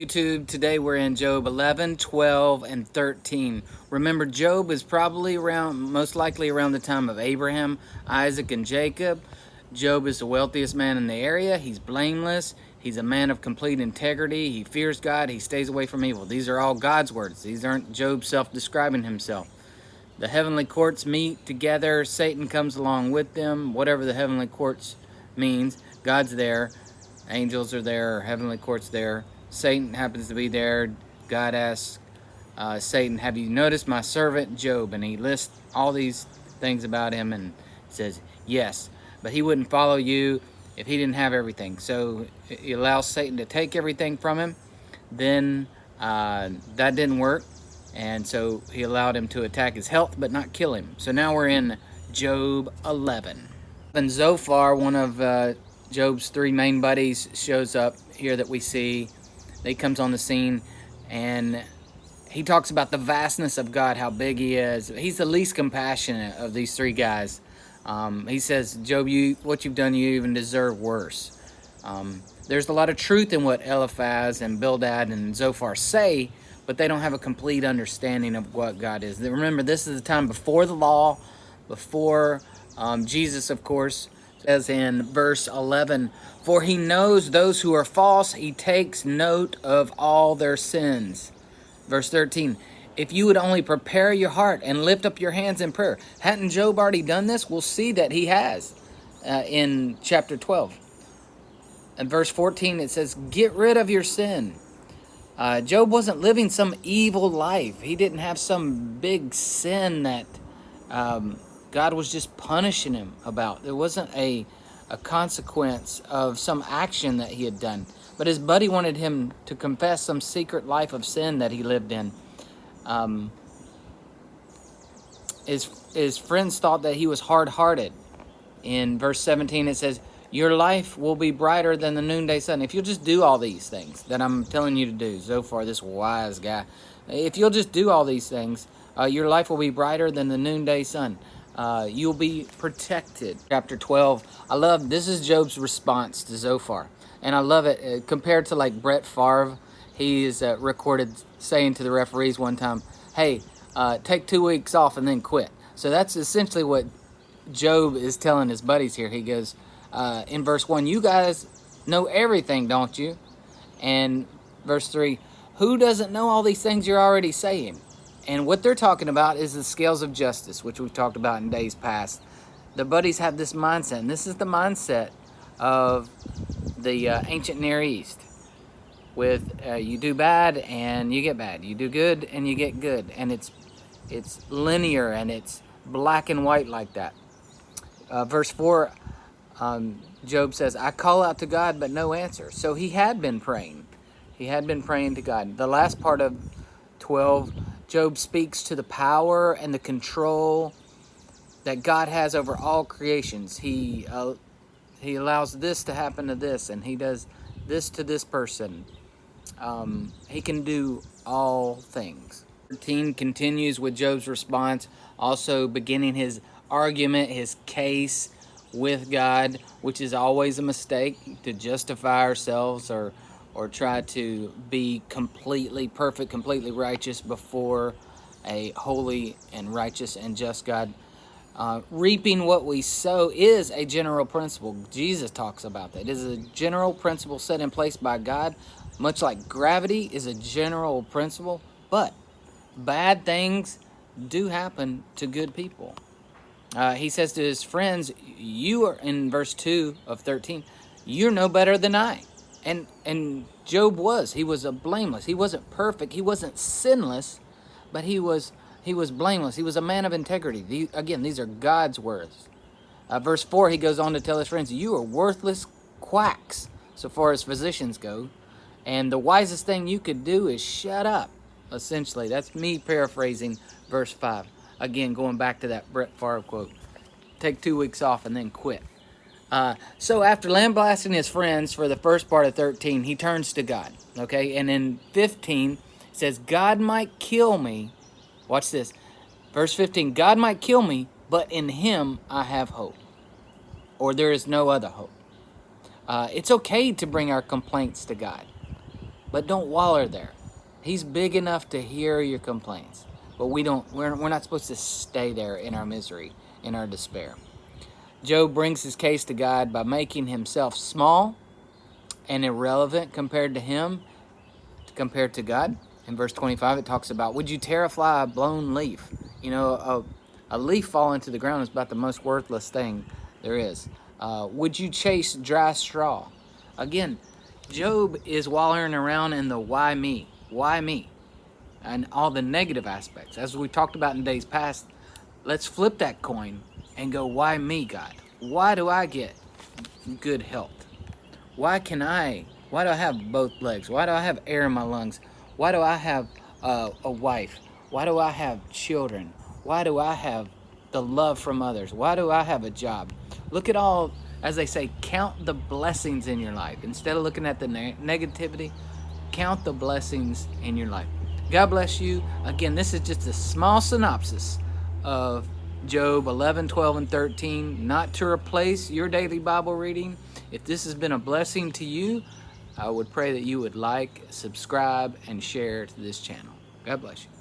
YouTube, today we're in Job 11, 12, and 13. Remember, Job is probably most likely around the time of Abraham, Isaac, and Jacob. Job is the wealthiest man in the area. He's blameless. He's a man of complete integrity. He fears God. He stays away from evil. These are all God's words. These aren't Job self-describing himself. The heavenly courts meet together. Satan comes along with them. Whatever the heavenly courts means, God's there. Angels are there, or heavenly courts there. Satan happens to be there. God asks Satan, have you noticed my servant Job? And he lists all these things about him and says, yes, but he wouldn't follow you if he didn't have everything. So he allows Satan to take everything from him. Then that didn't work. And so he allowed him to attack his health, but not kill him. So now we're in Job 11. And Zophar, one of Job's three main buddies, shows up here that we see. He comes on the scene, and he talks about the vastness of God, how big he is. He's the least compassionate of these three guys. He says, Job, what you've done, you even deserve worse. There's a lot of truth in what Eliphaz and Bildad and Zophar say, but they don't have a complete understanding of what God is. Remember, this is the time before the law, before Jesus, of course. Says in verse 11, for he knows those who are false, he takes note of all their sins. Verse 13, if you would only prepare your heart and lift up your hands in prayer. Hadn't Job already done this? We'll see that he has in chapter 12. And verse 14, it says, get rid of your sin. Job wasn't living some evil life. He didn't have some big sin that God was just punishing him about. There wasn't a consequence of some action that he had done. But his buddy wanted him to confess some secret life of sin that he lived in. His friends thought that he was hard-hearted. In verse 17 it says, your life will be brighter than the noonday sun. If you'll just do all these things that I'm telling you to do, Zophar, this wise guy, if you'll just do all these things, your life will be brighter than the noonday sun. You'll be protected. Chapter 12. I love, this is Job's response to Zophar. And I love it compared to like Brett Favre. He is recorded saying to the referees one time, hey, take 2 weeks off and then quit. So that's essentially what Job is telling his buddies here. He goes, in verse 1, you guys know everything, don't you? And verse 3, who doesn't know all these things you're already saying? And what they're talking about is the scales of justice, which we've talked about in days past. The buddies have this mindset, and this is the mindset of the ancient Near East. With you do bad and you get bad, you do good and you get good, and it's linear and it's black and white like that. Verse 4, Job says, I call out to God, but no answer. So he had been praying. He had been praying to God. The last part of 12, Job speaks to the power and the control that God has over all creations. He allows this to happen to this, and he does this to this person. He can do all things. 13 continues with Job's response, also beginning his argument, his case with God, which is always a mistake, to justify ourselves or try to be completely perfect, completely righteous before a holy and righteous and just God. Reaping what we sow is a general principle. Jesus talks about that. It is a general principle set in place by God, much like gravity is a general principle. But bad things do happen to good people. He says to his friends, you are, in verse 2 of 13, you're no better than I. And Job was. He was blameless. He wasn't perfect. He wasn't sinless, but he was blameless. He was a man of integrity. Again, these are God's words. Verse 4, he goes on to tell his friends, you are worthless quacks, so far as physicians go. And the wisest thing you could do is shut up, essentially. That's me paraphrasing verse 5. Again, going back to that Brett Favre quote. Take 2 weeks off and then quit. So after lambasting his friends for the first part of 13, he turns to God. Okay, and in 15, it says, God might kill me. Watch this. Verse 15, God might kill me, but in him I have hope. Or there is no other hope. It's okay to bring our complaints to God. but don't waller there. He's big enough to hear your complaints, but we're not supposed to stay there in our misery, in our despair. Job brings his case to God by making himself small and irrelevant compared to God. In verse 25, it talks about, would you tear a fly a blown leaf? You know, a leaf falling to the ground is about the most worthless thing there is. Would you chase dry straw? Again, Job is wallowing around in the why me, and all the negative aspects. As we talked about in days past, let's flip that coin and go, why me, God? Why do I get good health? Why do I have both legs? Why do I have air in my lungs? Why do I have a wife? Why do I have children? Why do I have the love from others? Why do I have a job? Look at all, as they say, count the blessings in your life. Instead of looking at the negativity, count the blessings in your life. God bless you. Again, this is just a small synopsis of Job 11, 12, and 13, not to replace your daily Bible reading. If this has been a blessing to you, I would pray that you would like, subscribe, and share to this channel. God bless you.